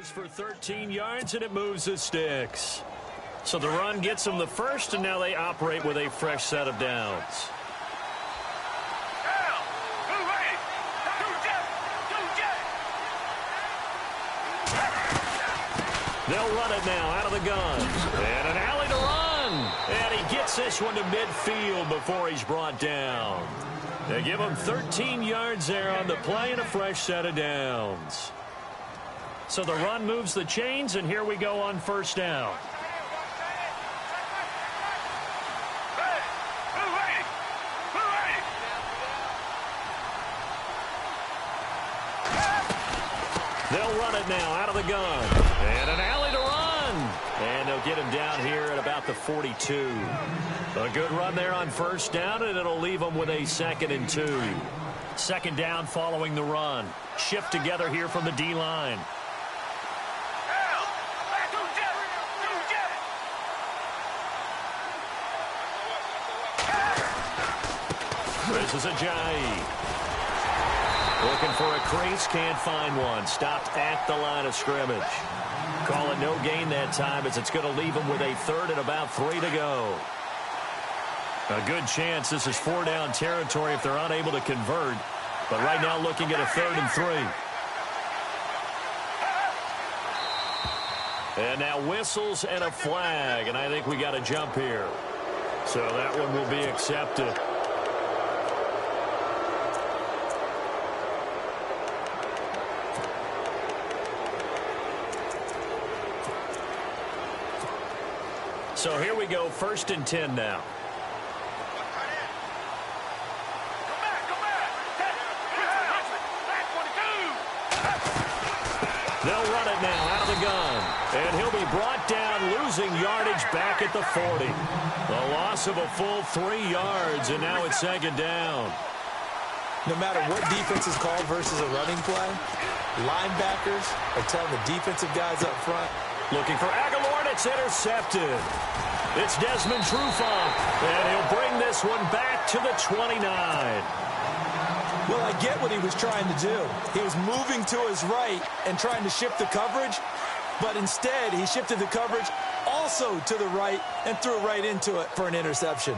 goes for 13 yards, and it moves the sticks. So the run gets them the first, and now they operate with a fresh set of downs. They'll run it now out of the gun. And an alley to run. And he gets this one to midfield before he's brought down. They give him 13 yards there on the play and a fresh set of downs. So the run moves the chains, and here we go on first down. They'll run it now out of the gun. And an alley to run. And they'll get him down here at about the 42. A good run there on first down, and it'll leave them with a 2nd and 2. Second down following the run. Shift together here from the D-line. This is Ajayi. Looking for a crease, can't find one. Stopped at the line of scrimmage. Call it no gain that time, as it's going to leave them with a 3rd and about 3 to go. A good chance this is 4-down territory if they're unable to convert. But right now looking at a 3rd and 3. And now whistles and a flag, and I think we got a jump here. So that one will be accepted. So here we go, 1st and 10 now. They'll run it now out of the gun. And he'll be brought down, losing yardage back at the 40. A loss of a full 3 yards, and now it's 2nd down. No matter what defense is called versus a running play, linebackers are telling the defensive guys up front. Looking for Aguilar, and it's intercepted. It's Desmond Trufant, and he'll bring this one back to the 29. Well, I get what he was trying to do. He was moving to his right and trying to shift the coverage, but instead he shifted the coverage also to the right and threw right into it for an interception.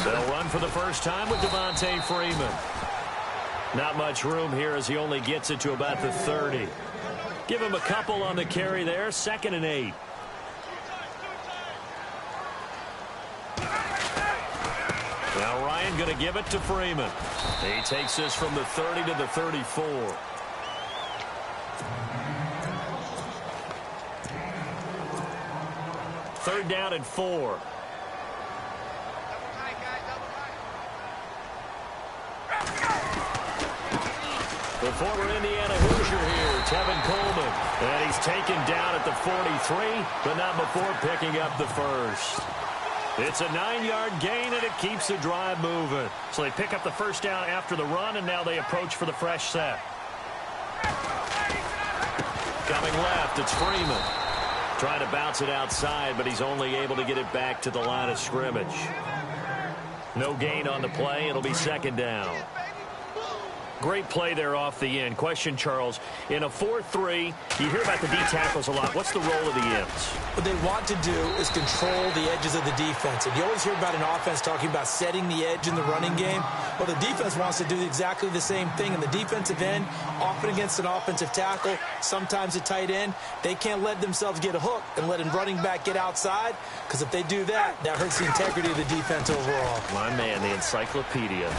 They'll run for the first time with Devontae Freeman. Not much room here as he only gets it to about the 30. Give him a couple on the carry there, 2nd and 8. Now Ryan going to give it to Freeman. He takes this from the 30 to the 34. Third down and 4. The former Indiana Hoosier here, Tevin Coleman. And he's taken down at the 43, but not before picking up the first. It's a 9-yard gain, and it keeps the drive moving. So they pick up the first down after the run, and now they approach for the fresh set. Coming left, it's Freeman. Trying to bounce it outside, but he's only able to get it back to the line of scrimmage. No gain on the play. It'll be 2nd down. Great play there off the end. Question, Charles, in a 4-3, you hear about the D tackles a lot. What's the role of the ends? What they want to do is control the edges of the defense. And you always hear about an offense talking about setting the edge in the running game. Well, the defense wants to do exactly the same thing. In the defensive end, often against an offensive tackle, sometimes a tight end, they can't let themselves get a hook and let a running back get outside, because if they do that, that hurts the integrity of the defense overall. My man, the encyclopedia.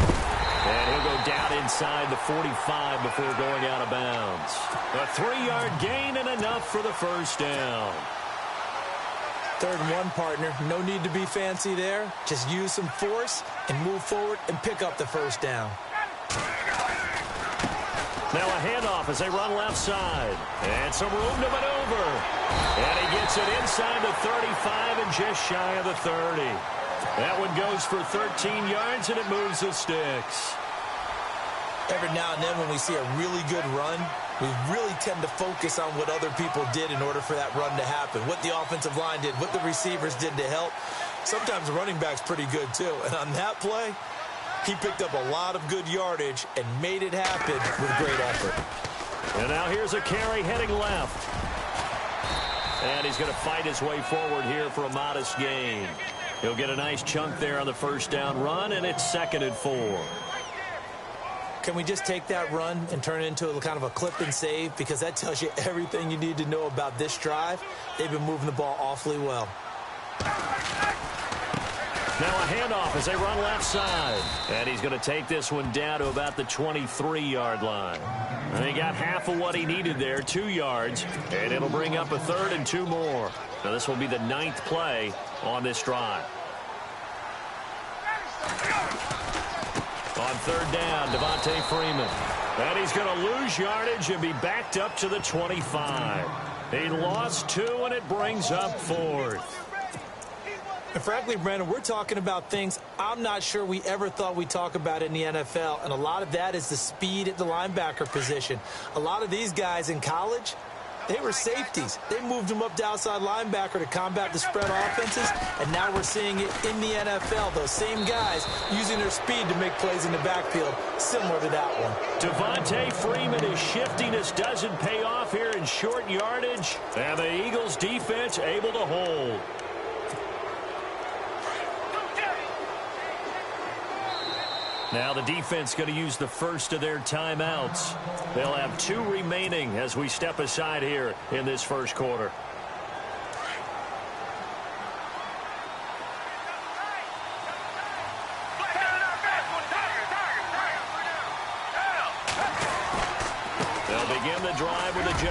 And he'll go down inside the 45 before going out of bounds. A 3-yard gain and enough for the first down. 3rd and 1, partner. No need to be fancy there. Just use some force and move forward and pick up the first down. Now a handoff as they run left side. And some room to maneuver. And he gets it inside the 35 and just shy of the 30. That one goes for 13 yards, and it moves the sticks. Every now and then when we see a really good run, we really tend to focus on what other people did in order for that run to happen, what the offensive line did, what the receivers did to help. Sometimes the running back's pretty good, too. And on that play, he picked up a lot of good yardage and made it happen with great effort. And now here's a carry heading left. And he's going to fight his way forward here for a modest gain. He'll get a nice chunk there on the first down run, and it's 2nd and 4. Can we just take that run and turn it into a kind of a clip and save? Because that tells you everything you need to know about this drive. They've been moving the ball awfully well. Now a handoff as they run left side. And he's going to take this one down to about the 23-yard line. And he got half of what he needed there, 2 yards. And it'll bring up a 3rd and 2 more. Now this will be the 9th play on this drive. On 3rd down, Devontae Freeman. And he's going to lose yardage and be backed up to the 25. He lost 2, and it brings up 4th. And frankly, Brandon, we're talking about things I'm not sure we ever thought we'd talk about in the NFL, and a lot of that is the speed at the linebacker position. A lot of these guys in college, they were safeties. They moved them up to outside linebacker to combat the spread offenses, and now we're seeing it in the NFL. Those same guys using their speed to make plays in the backfield, similar to that one. Devontae Freeman, his shiftiness doesn't pay off here in short yardage, and the Eagles defense able to hold. Now the defense going to use the first of their timeouts. They'll have 2 remaining as we step aside here in this first quarter. They'll begin the drive with a J.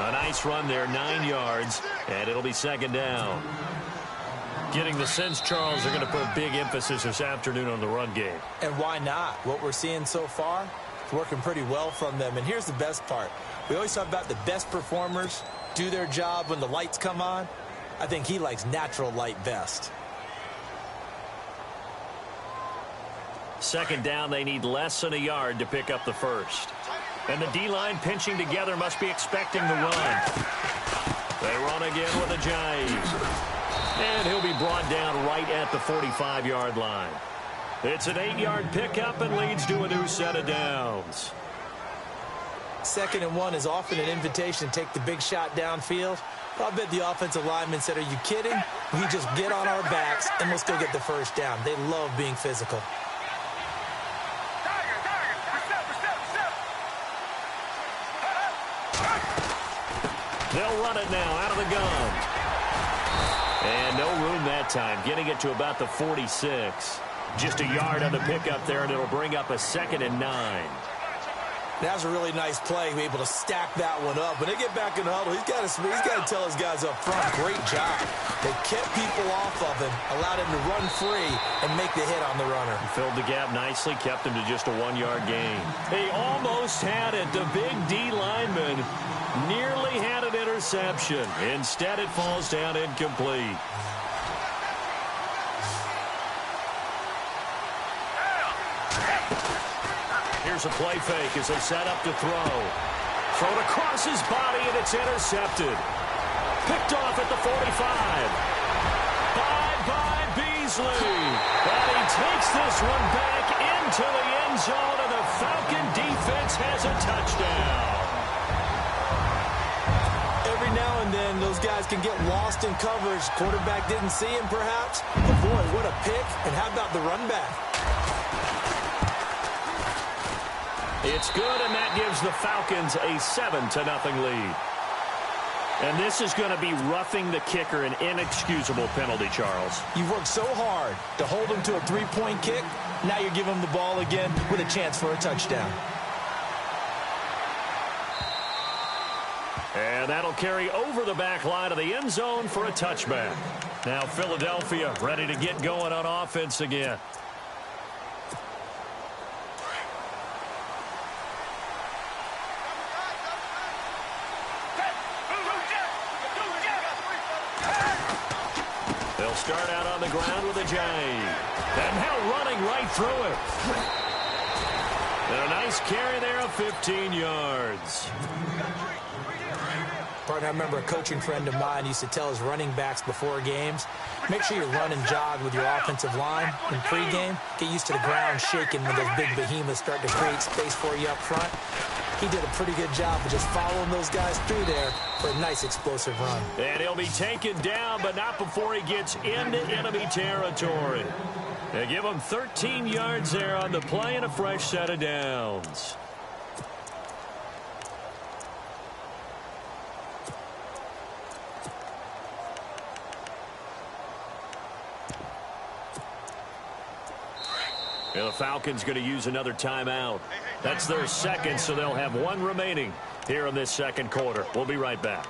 A nice run there, 9 yards, and it'll be 2nd down. Getting the sense, Charles, they're going to put a big emphasis this afternoon on the run game. And why not? What we're seeing so far is working pretty well from them. And here's the best part. We always talk about the best performers do their job when the lights come on. I think he likes natural light best. 2nd down, they need less than a yard to pick up the first. And the D-line pinching together must be expecting the run. They run again with a J. And he'll be brought down right at the 45-yard line. It's an 8-yard pickup and leads to a new set of downs. 2nd and 1 is often an invitation to take the big shot downfield. But I bet the offensive lineman said, are you kidding? We just get on our backs and let's go get the first down. They love being physical. They'll run it now out of the gun. And no room that time, getting it to about the 46. Just a yard on the pickup there, and it'll bring up a 2nd and 9. That was a really nice play, be able to stack that one up. When they get back in the huddle, he's got to tell his guys up front, great job. They kept people off of him, allowed him to run free and make the hit on the runner. He filled the gap nicely, kept him to just a 1-yard gain. He almost had it. The big D lineman nearly had an interception. Instead, it falls down incomplete. Here's a play fake as they set up to throw. Thrown across his body, and it's intercepted. Picked off at the 45. By Beasley. And he takes this one back into the end zone, and the Falcon defense has a touchdown. Every now and then, those guys can get lost in coverage. Quarterback didn't see him, perhaps. But, boy, what a pick. And how about the run back? It's good, and that gives the Falcons a 7-0 lead. And this is going to be roughing the kicker, an inexcusable penalty, Charles. You've worked so hard to hold him to a 3-point kick. Now you're giving him the ball again with a chance for a touchdown. And that'll carry over the back line of the end zone for a touchback. Now Philadelphia ready to get going on offense again. They'll start out on the ground with a J. And now running right through it. And a nice carry there of 15 yards. Partner, I remember a coaching friend of mine used to tell his running backs before games, make sure you run and jog with your offensive line in pregame. Get used to the ground shaking when those big behemoths start to create space for you up front. He did a pretty good job of just following those guys through there for a nice explosive run. And he'll be taken down, but not before he gets into enemy territory. They give him 13 yards there on the play and a fresh set of downs. And the Falcons going to use another timeout. That's their second, so they'll have one remaining here in this second quarter. We'll be right back.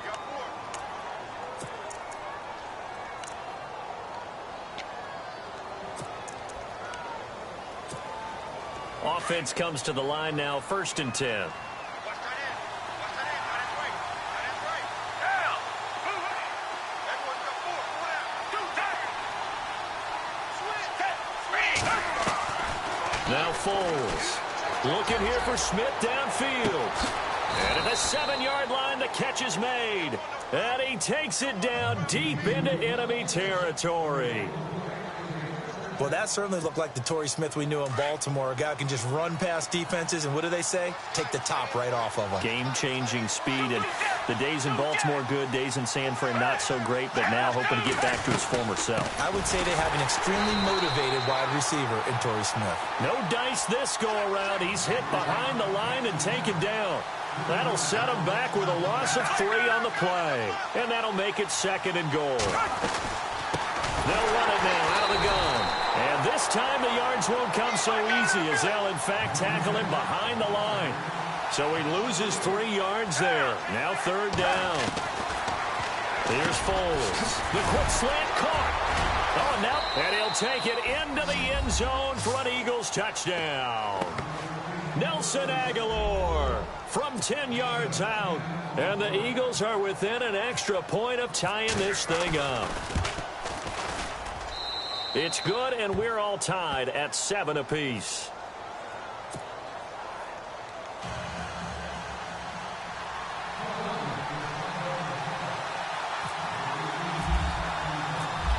Offense comes to the line now, 1st and 10. Now Foles looking here for Smith downfield. And at the 7-yard line, the catch is made. And he takes it down deep into enemy territory. Well, that certainly looked like the Torrey Smith we knew in Baltimore. A guy who can just run past defenses, and what do they say? Take the top right off of him. Game-changing speed, and the days in Baltimore good, days in San Fran not so great, but now hoping to get back to his former self. I would say they have an extremely motivated wide receiver in Torrey Smith. No dice this go-around. He's hit behind the line and taken down. That'll set him back with a loss of 3 on the play, and that'll make it 2nd and goal. They'll run it now out of the gun. And this time the yards won't come so easy as they'll, in fact, tackle him behind the line. So he loses 3 yards there. Now 3rd down. Here's Foles. The quick slant caught. Oh, no. And he'll take it into the end zone for an Eagles touchdown. Nelson Aguilar from 10 yards out. And the Eagles are within an extra point of tying this thing up. It's good, and we're all tied at 7 apiece.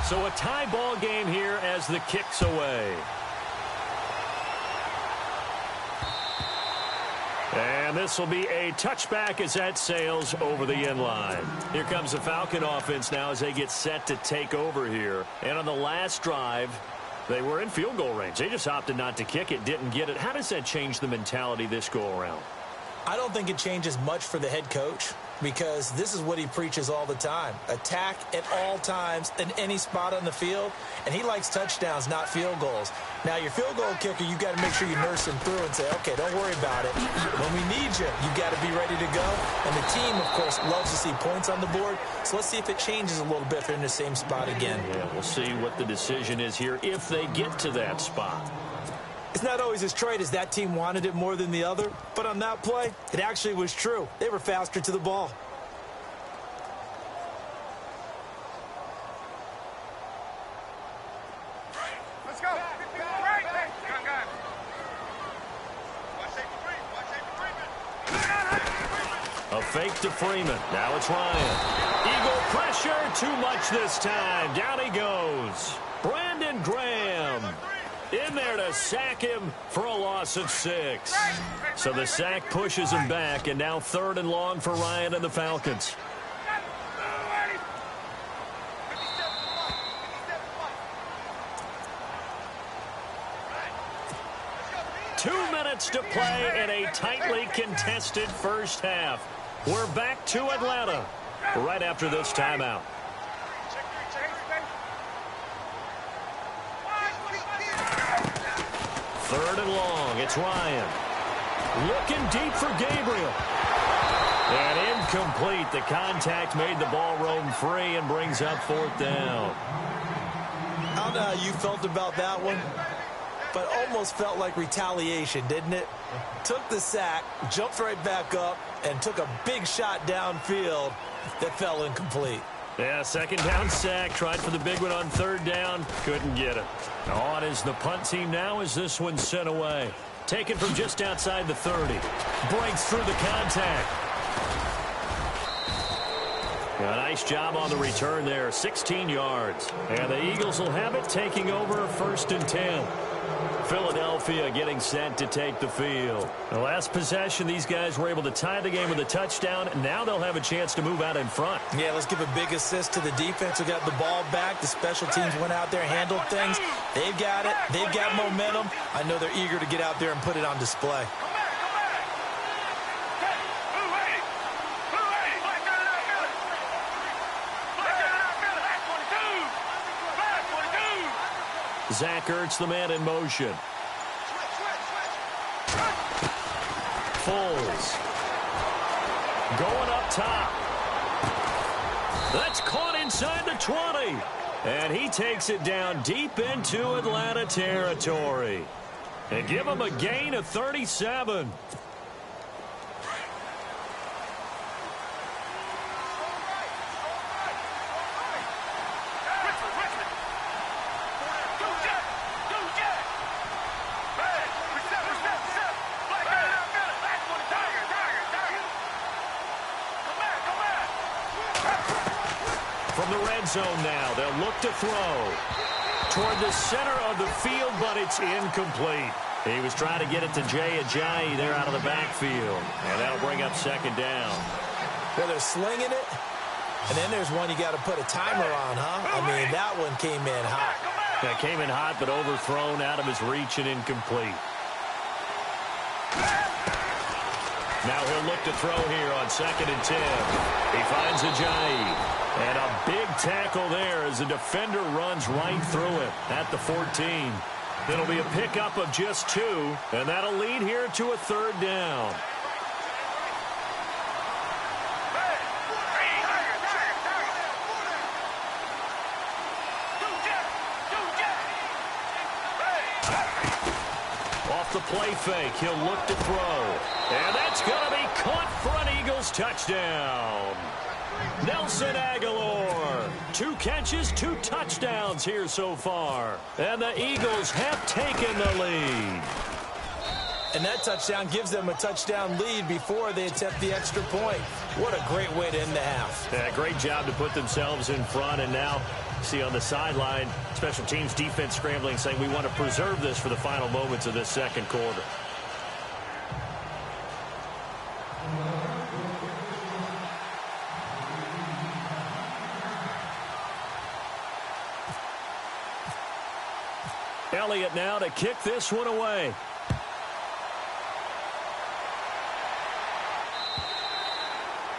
So a tie ball game here as the kick's away. And this will be a touchback as that sails over the end line. Here comes the Falcon offense now as they get set to take over here. And on the last drive, they were in field goal range. They just opted not to kick it, didn't get it. How does that change the mentality this go-around? I don't think it changes much for the head coach because this is what he preaches all the time. Attack at all times in any spot on the field, and he likes touchdowns, not field goals. Now, your field goal kicker, you've got to make sure you nurse him through and say, okay, don't worry about it. When we need you, you've got to be ready to go. And the team, of course, loves to see points on the board. So let's see if it changes a little bit if they're in the same spot again. Yeah, we'll see what the decision is here if they get to that spot. It's not always as trite as that team wanted it more than the other, but on that play, it actually was true. They were faster to the ball. Let's go. A fake to Freeman. Now it's Ryan. Eagle pressure. Too much this time. Down he goes. Brandon Graham in there to sack him for a loss of 6. So the sack pushes him back, and now 3rd and long for Ryan and the Falcons. Two minutes to play in a tightly contested first half. We're back to Atlanta right after this timeout. Third and long. It's Ryan. Looking deep for Gabriel. And incomplete. The contact made the ball roam free and brings up 4th down. I don't know how you felt about that one, but almost felt like retaliation, didn't it? Took the sack, jumped right back up, and took a big shot downfield that fell incomplete. Yeah, 2nd down sack. Tried for the big one on 3rd down. Couldn't get it. On is the punt team now as this one's sent away. Taken from just outside the 30. Breaks through the contact. A nice job on the return there, 16 yards. And the Eagles will have it, taking over 1st and 10. Philadelphia getting set to take the field. The last possession, these guys were able to tie the game with a touchdown. Now they'll have a chance to move out in front. Yeah, let's give a big assist to the defense who got the ball back. The special teams went out there, handled things. They've got it. They've got momentum. I know they're eager to get out there and put it on display. Zach Ertz, the man in motion. Foles. Going up top. That's caught inside the 20. And he takes it down deep into Atlanta territory. And give him a gain of 37. From the red zone now, they'll look to throw toward the center of the field, but it's incomplete. He was trying to get it to Jay Ajayi there out of the backfield, and that'll bring up 2nd down. Well, they're slinging it, and then there's one you got to put a timer on, huh? I mean, that one came in hot. That came in hot, but overthrown, out of his reach and incomplete. Now he'll look to throw here on 2nd and 10. He finds Ajayi. And a big tackle there as the defender runs right through it at the 14. It'll be a pickup of just 2, and that'll lead here to a 3rd down. Off the play fake, he'll look to throw. And that's going to be caught for an Eagles touchdown. Nelson Aguilar, 2 catches, 2 touchdowns here so far. And the Eagles have taken the lead. And that touchdown gives them a touchdown lead before they attempt the extra point. What a great way to end the half. Yeah, great job to put themselves in front. And now, see on the sideline, special teams defense scrambling, saying we want to preserve this for the final moments of this 2nd quarter. Elliott now to kick this one away.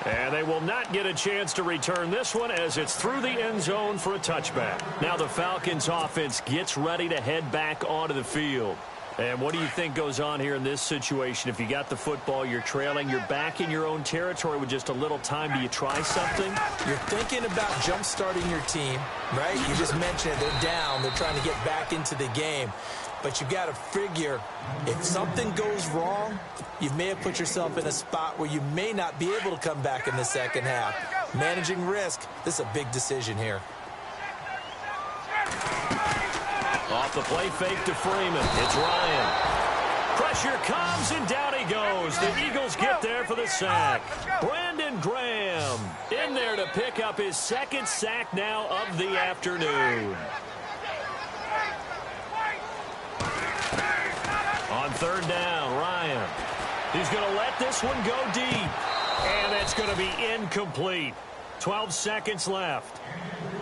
And they will not get a chance to return this one as it's through the end zone for a touchback. Now the Falcons offense gets ready to head back onto the field. And what do you think goes on here in this situation? If you got the football, you're trailing, you're back in your own territory with just a little time. Do you try something? You're thinking about jump-starting your team, right? You just mentioned it. They're down. They're trying to get back into the game. But you've got to figure, if something goes wrong, you may have put yourself in a spot where you may not be able to come back in the 2nd half. Managing risk, this is a big decision here. Off the play fake to Freeman. It's Ryan. Pressure comes, and down he goes. The Eagles get there for the sack. Brandon Graham in there to pick up his 2nd sack now of the afternoon. On 3rd down, Ryan. He's going to let this one go deep. And that's going to be incomplete. 12 seconds left.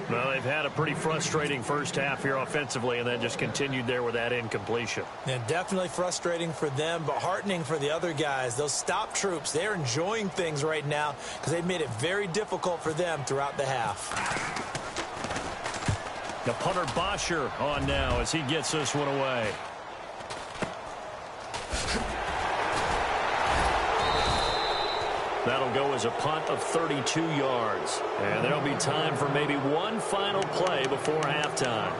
Well, they've had a pretty frustrating first half here offensively, and then just continued there with that incompletion. Yeah, definitely frustrating for them, but heartening for the other guys. Those stop troops, they're enjoying things right now because they've made it very difficult for them throughout the half. The punter Bosher on now as he gets this one away. That'll go as a punt of 32 yards. And there'll be time for maybe one final play before halftime.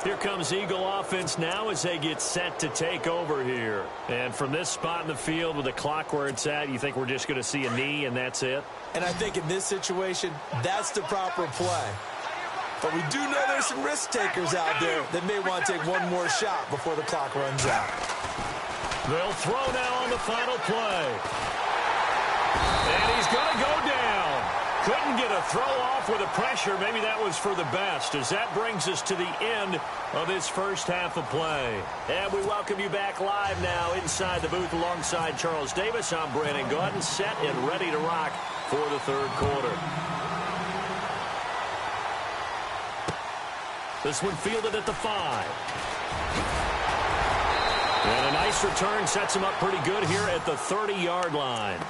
Here comes Eagle offense now as they get set to take over here. And from this spot in the field with the clock where it's at, you think we're just going to see a knee and that's it? And I think in this situation, that's the proper play. But we do know there's some risk takers out there that may want to take one more shot before the clock runs out. They'll throw now on the final play. And he's going to go down. Couldn't get a throw off with the pressure. Maybe that was for the best, as that brings us to the end of this first half of play. And we welcome you back live now inside the booth alongside Charles Davis. I'm Brandon Gaudin, set and ready to rock for the third quarter. This one fielded at the 5. And a nice return sets him up pretty good here at the 30-yard line.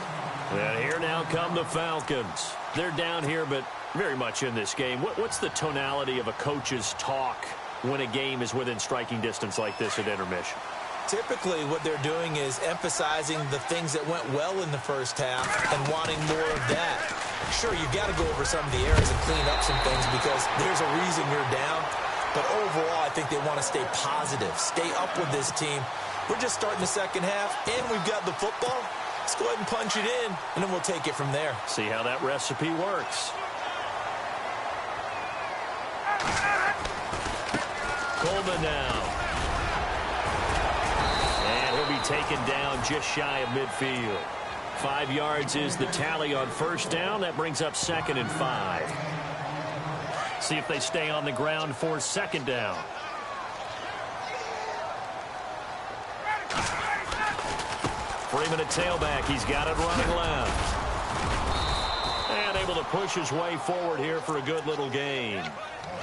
And here now come the Falcons. They're down here, but very much in this game. What's the tonality of a coach's talk when a game is within striking distance like this at intermission? Typically, what they're doing is emphasizing the things that went well in the first half and wanting more of that. Sure, you've got to go over some of the errors and clean up some things because there's a reason you're down. But overall, I think they want to stay positive, stay up with this team. We're just starting the second half, and we've got the football. Let's go ahead and punch it in, and then we'll take it from there. See how that recipe works. Coleman now. And he'll be taken down just shy of midfield. 5 yards is the tally on first down. That brings up 2nd and 5. See if they stay on the ground for second down. Freeman at tailback. He's got it running left. And able to push his way forward here for a good little gain.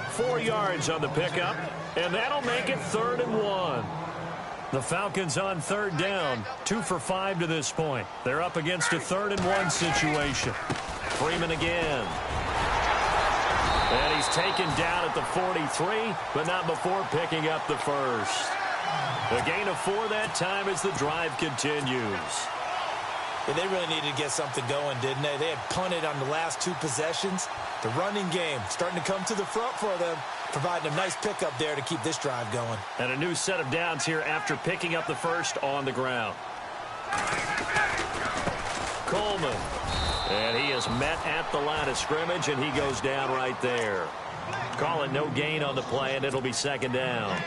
4 yards on the pickup, and that'll make it 3rd and 1. The Falcons on third down, 2 for 5 to this point. They're up against a 3rd and 1 situation. Freeman again. And he's taken down at the 43, but not before picking up the first. A gain of 4 that time as the drive continues. Yeah, they really needed to get something going, didn't they? They had punted on the last 2 possessions. The running game starting to come to the front for them, providing a nice pickup there to keep this drive going. And a new set of downs here after picking up the first on the ground. Coleman. And he is met at the line of scrimmage, and he goes down right there. Call it no gain on the play, and it'll be 2nd down.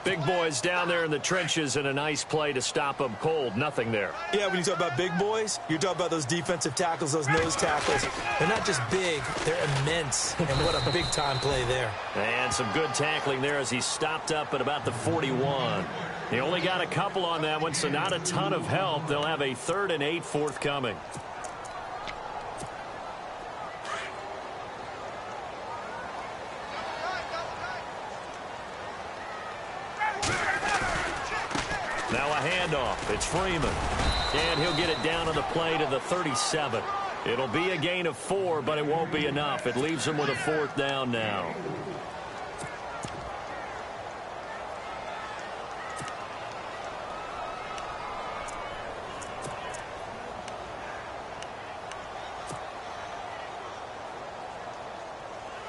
Big boys down there in the trenches, and a nice play to stop them cold. Nothing there. Yeah, when you talk about big boys, you're talking about those defensive tackles, those nose tackles. They're not just big, they're immense. And what a big-time play there. And some good tackling there as he stopped up at about the 41. He only got a couple on that one, so not a ton of help. They'll have a 3rd and 8 forthcoming. Now a handoff. It's Freeman. And he'll get it down on the play to the 37. It'll be a gain of 4, but it won't be enough. It leaves him with a 4th down now.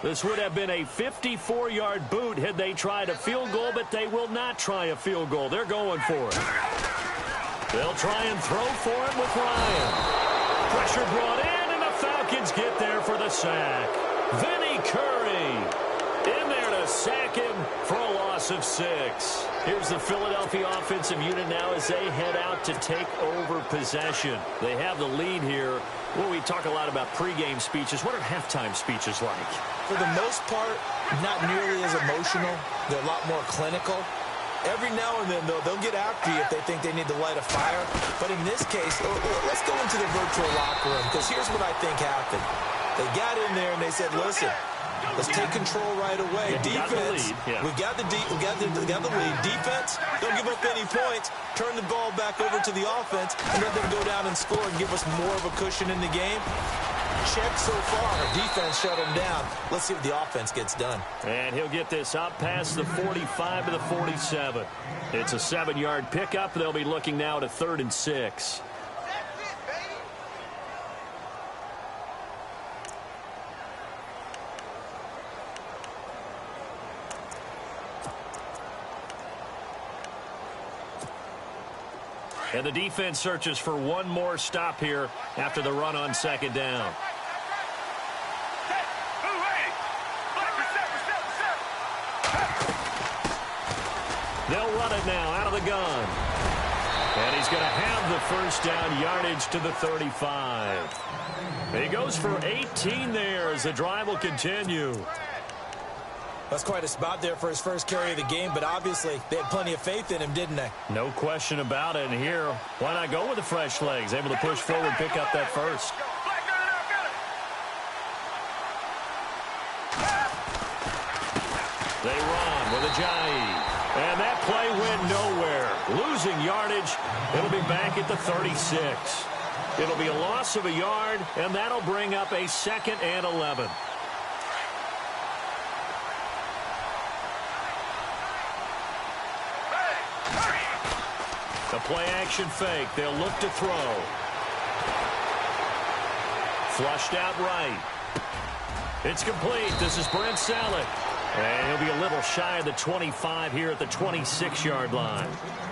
This would have been a 54-yard boot had they tried a field goal, but they will not try a field goal. They're going for it. They'll try and throw for it with Ryan. Pressure brought in, and the Falcons get there for the sack. Vinny Curry in there to sack him for a loss of 6. Here's the Philadelphia offensive unit now as they head out to take over possession. They have the lead here. Well, we talk a lot about pregame speeches. What are halftime speeches like? For the most part, not nearly as emotional. They're a lot more clinical. Every now and then, though, they'll get after you if they think they need to light a fire. But in this case, let's go into the virtual locker room, because here's what I think happened. They got in there and they said, listen, let's take control right away. Yeah, Defense, we got the lead. Defense, don't give up any points. Turn the ball back over to the offense and let them go down and score and give us more of a cushion in the game. Check so far. Defense shut them down. Let's see if the offense gets done. And he'll get this up past the 45 to the 47. It's a 7-yard pickup. They'll be looking now to 3rd and 6. And the defense searches for one more stop here after the run on 2nd down. They'll run it now out of the gun. going to have the first down, yardage to the 35. He goes for 18 there as the drive will continue. That's quite a spot there for his first carry of the game, but obviously they had plenty of faith in him, didn't they? No question about it. And here, why not go with the fresh legs? Able to push forward, pick up that first. They run with Ajayi. And that play went nowhere. Losing yardage. It'll be back at the 36. It'll be a loss of a yard, and that'll bring up a 2nd and 11. The play-action fake. They'll look to throw. Flushed out right. It's complete. This is Brent Salek. And he'll be a little shy of the 25 here at the 26-yard line.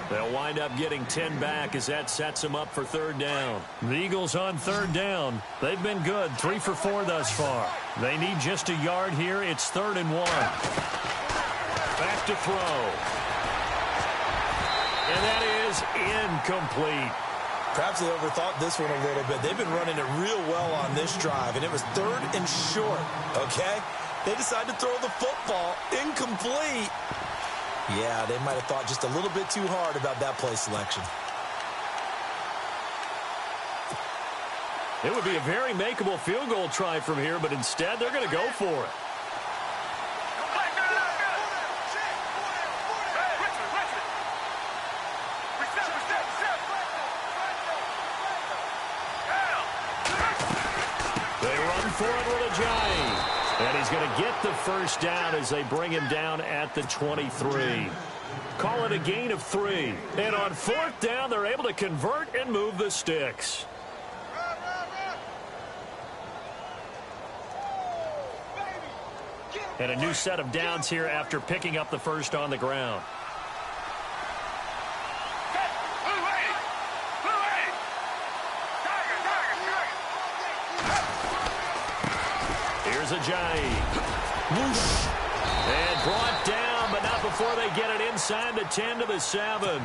They'll wind up getting 10 back as that sets them up for 3rd down. The Eagles on 3rd down. They've been good, 3 for 4 thus far. They need just a yard here. It's 3rd and 1. Back to throw. And that is incomplete. Perhaps they overthought this one a little bit. They've been running it real well on this drive, and it was 3rd and short, okay? They decided to throw the football incomplete. Yeah, they might have thought just a little bit too hard about that play selection. It would be a very makeable field goal try from here, but instead they're going to go for it. They run for it with Ajayi. And he's going to get the first down as they bring him down at the 23. Call it a gain of 3. And on 4th down, they're able to convert and move the sticks. And a new set of downs here after picking up the first on the ground. Ajayi. Whoosh. And brought down, but not before they get it inside the 10 to the 7.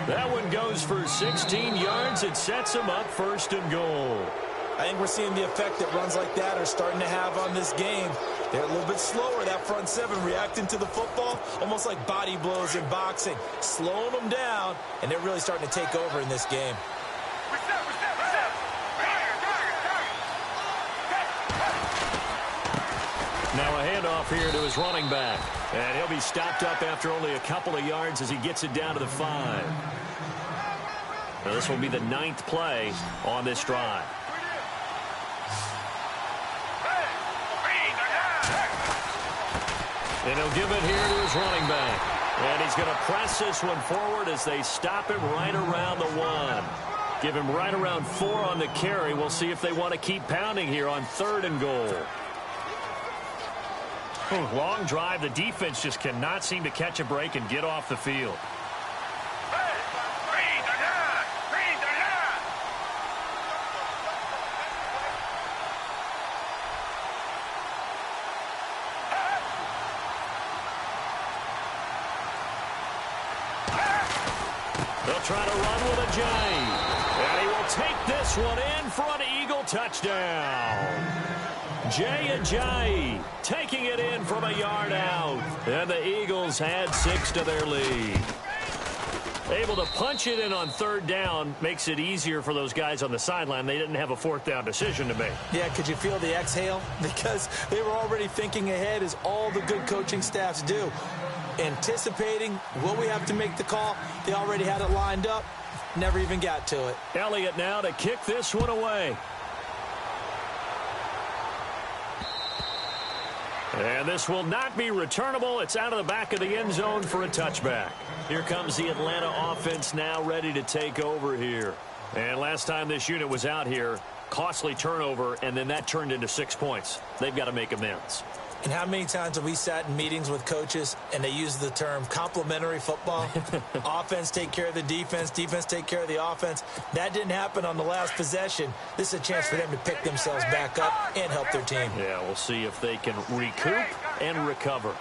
That one goes for 16 yards. It sets them up 1st and goal. I think we're seeing the effect that runs like that are starting to have on this game. They're a little bit slower, that front 7, reacting to the football, almost like body blows in boxing, slowing them down, and they're really starting to take over in this game. Now a handoff here to his running back. And he'll be stopped up after only a couple of yards as he gets it down to the 5. Now this will be the 9th play on this drive. And he'll give it here to his running back. And he's going to press this one forward as they stop him right around the 1. Give him right around 4 on the carry. We'll see if they want to keep pounding here on 3rd and goal. Long drive. The defense just cannot seem to catch a break and get off the field. They'll try to run with Ajayi. And he will take this one in for an Eagle touchdown. Jay Ajayi taking it in from a yard out. And the Eagles had 6 to their lead. Able to punch it in on 3rd down makes it easier for those guys on the sideline. They didn't have a 4th down decision to make. Yeah, could you feel the exhale? Because they were already thinking ahead, as all the good coaching staffs do. Anticipating, will we have to make the call? They already had it lined up. Never even got to it. Elliott now to kick this one away. And this will not be returnable. It's out of the back of the end zone for a touchback. Here comes the Atlanta offense now ready to take over here. And last time this unit was out here, costly turnover, and then that turned into 6 points. They've got to make amends. And how many times have we sat in meetings with coaches and they use the term complementary football? Offense take care of the defense, defense take care of the offense. That didn't happen on the last possession. This is a chance for them to pick themselves back up and help their team. Yeah, we'll see if they can recoup and recover.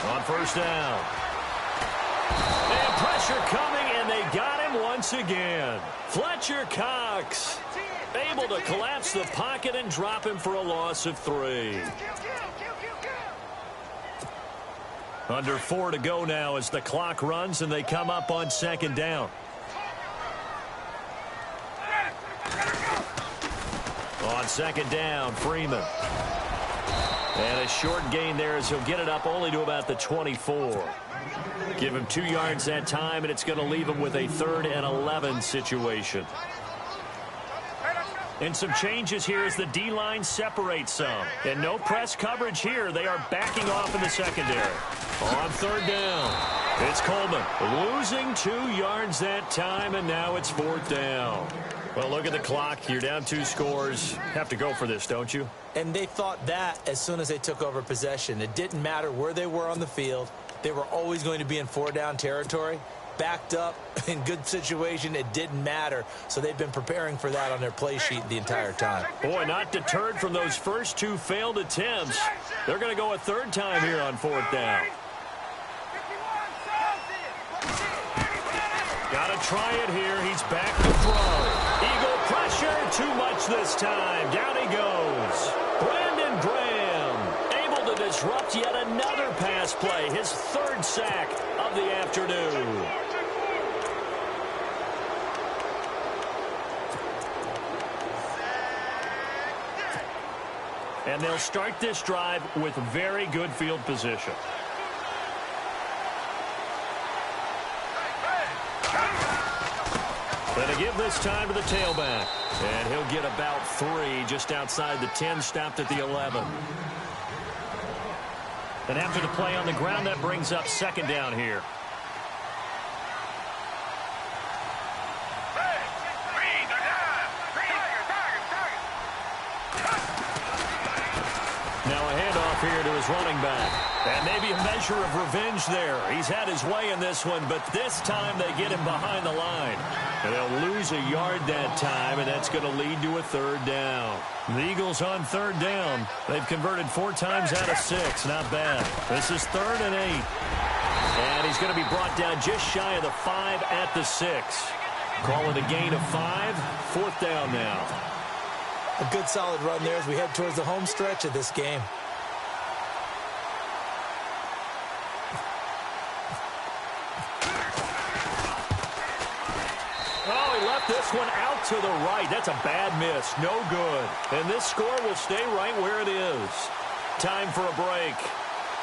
On first down. And pressure coming, and they got him once again. Fletcher Cox able to collapse the pocket and drop him for a loss of 3. Under 4 to go now as the clock runs, and they come up on second down. On second down, Freeman. And a short gain there as he'll get it up only to about the 24. Give him 2 yards that time, and it's going to leave him with a 3rd and 11 situation. And some changes here as the D-line separates some. And no press coverage here. They are backing off in the secondary. On third down, it's Coleman losing 2 yards that time, and now it's 4th down. Well, look at the clock. You're down 2 scores. Have to go for this, don't you? And they thought that as soon as they took over possession. It didn't matter where they were on the field. They were always going to be in 4-down territory. Backed up, in good situation, it didn't matter. So they've been preparing for that on their play sheet the entire time. Boy, not deterred from those first 2 failed attempts. They're going to go a 3rd time here on 4th down. Got to try it here. He's back to throw. Eagle pressure, too much this time. Down he goes. Brandon Graham able to disrupt yet another pass play. His 3rd sack of the afternoon. And they'll start this drive with very good field position. Going to give this time to the tailback. And he'll get about 3 just outside the 10, stopped at the 11. And after the play on the ground, that brings up second down here. Now a handoff here to his running back. And maybe a measure of revenge there. He's had his way in this one, but this time they get him behind the line. And they'll lose a yard that time, and that's going to lead to a 3rd down. The Eagles on 3rd down. They've converted 4 times out of 6. Not bad. This is 3rd and 8. And he's going to be brought down just shy of the 5 at the 6. Call it a gain of 5. 4th down now. A good solid run there as we head towards the home stretch of this game. Oh, he left this one out to the right. That's a bad miss. No good. And this score will stay right where it is. Time for a break.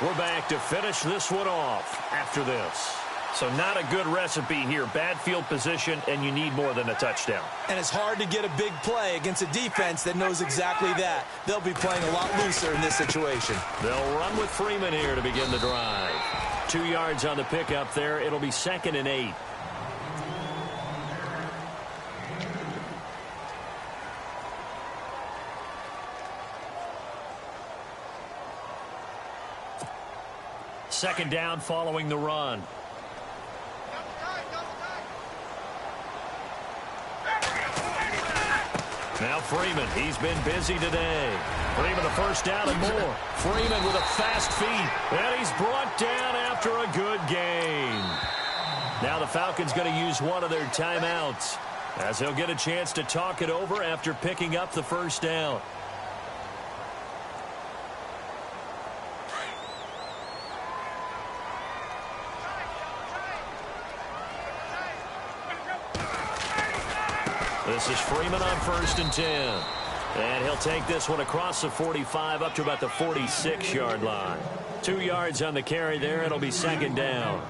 We're back to finish this one off after this. So not a good recipe here. Bad field position, and you need more than a touchdown. And it's hard to get a big play against a defense that knows exactly that. They'll be playing a lot looser in this situation. They'll run with Freeman here to begin the drive. 2 yards on the pickup there. It'll be 2nd and 8. Second down following the run. Now Freeman, he's been busy today. Freeman the first down and more. Freeman with a fast feet. And he's brought down after a good gain. Now the Falcons going to use one of their timeouts as he'll get a chance to talk it over after picking up the first down. This is Freeman on 1st and 10. And he'll take this one across the 45 up to about the 46-yard line. 2 yards on the carry there. It'll be 2nd down.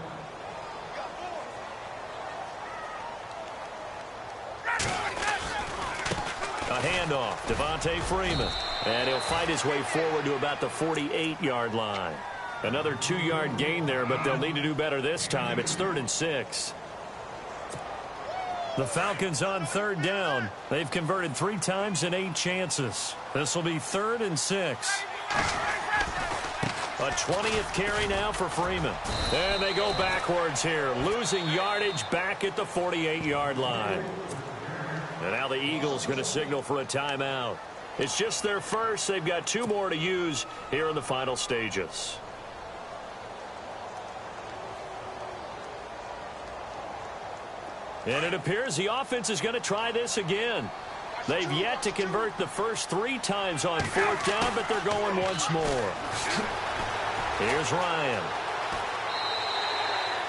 A handoff. Devontae Freeman. And he'll fight his way forward to about the 48-yard line. Another 2-yard gain there, but they'll need to do better this time. It's 3rd and 6. The Falcons on 3rd down. They've converted 3 times in 8 chances. This will be 3rd and 6. A 20th carry now for Freeman. And they go backwards here, losing yardage back at the 48-yard line. And now the Eagles going to signal for a timeout. It's just their first. They've got 2 more to use here in the final stages. And it appears the offense is going to try this again. They've yet to convert the first 3 times on 4th down, but they're going once more. Here's Ryan.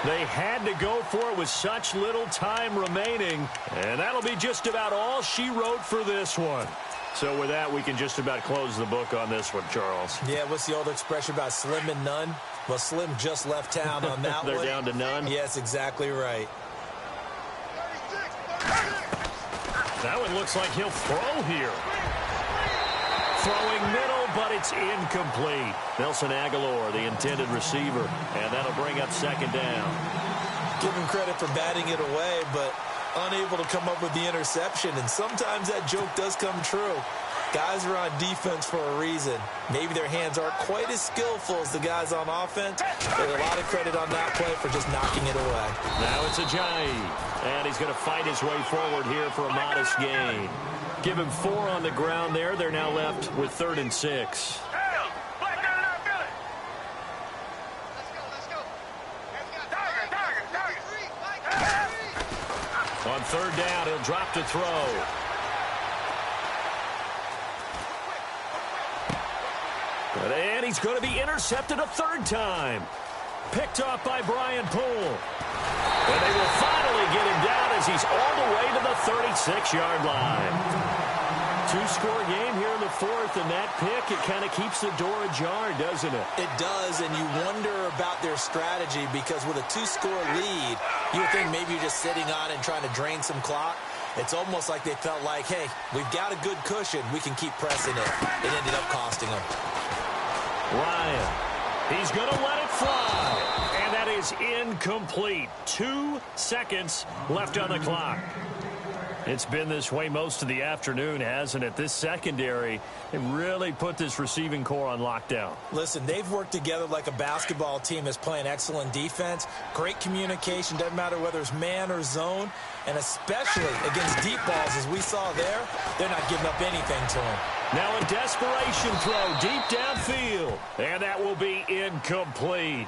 They had to go for it with such little time remaining, and that'll be just about all she wrote for this one. So with that, we can just about close the book on this one, Charles. Yeah, what's the old expression about slim and none? Well, Slim just left town on that They're one. down to none? Yes, exactly right. That one looks like he'll throw here. Throwing middle, but it's incomplete. Nelson Aguilar, the intended receiver, and that'll bring up 2nd down. Give him credit for batting it away, but unable to come up with the interception, and sometimes that joke does come true. Guys are on defense for a reason. Maybe their hands aren't quite as skillful as the guys on offense, but a lot of credit on that play for just knocking it away. Now it's Ajayi, and he's going to fight his way forward here for a modest gain. Give him 4 on the ground there. They're now left with 3rd and 6. On 3rd down, he'll drop to throw. And he's going to be intercepted a 3rd time. Picked off by Brian Poole. And they will finally get him down as he's all the way to the 36-yard line. 2-score game here in the 4th, and that pick, it kind of keeps the door ajar, doesn't it? It does, and you wonder about their strategy because with a 2-score lead, you would think maybe you're just sitting on it and trying to drain some clock. It's almost like they felt like, hey, we've got a good cushion. We can keep pressing it. It ended up costing them. Ryan, he's going to let it fly, and that is incomplete. 2 seconds left on the clock. It's been this way most of the afternoon, hasn't it? This secondary, they really put this receiving core on lockdown. Listen, they've worked together like a basketball team that's playing excellent defense. Great communication, doesn't matter whether it's man or zone. And especially against deep balls, as we saw there, they're not giving up anything to them. Now a desperation throw deep downfield, and that will be incomplete.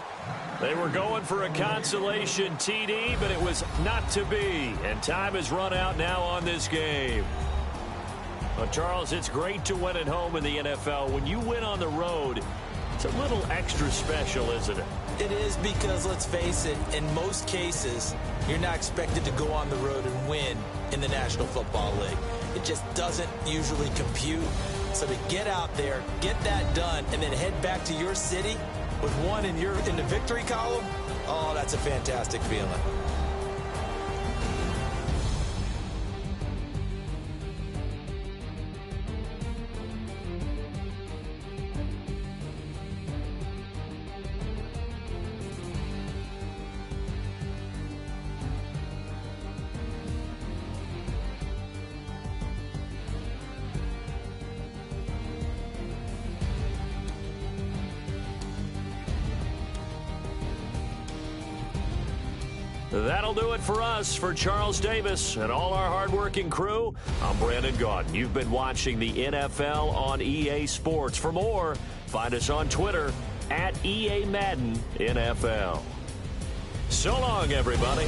They were going for a consolation TD, but it was not to be. And time has run out now on this game. Well, Charles, it's great to win at home in the NFL. When you win on the road, it's a little extra special, isn't it? It is because, let's face it, in most cases, you're not expected to go on the road and win in the National Football League. It just doesn't usually compute. So to get out there, get that done, and then head back to your city with one in the victory column, oh, that's a fantastic feeling. That'll do it for us. For Charles Davis and all our hardworking crew, I'm Brandon Gaudin. You've been watching the NFL on EA Sports. For more, find us on Twitter @EA Madden NFL. So long, everybody.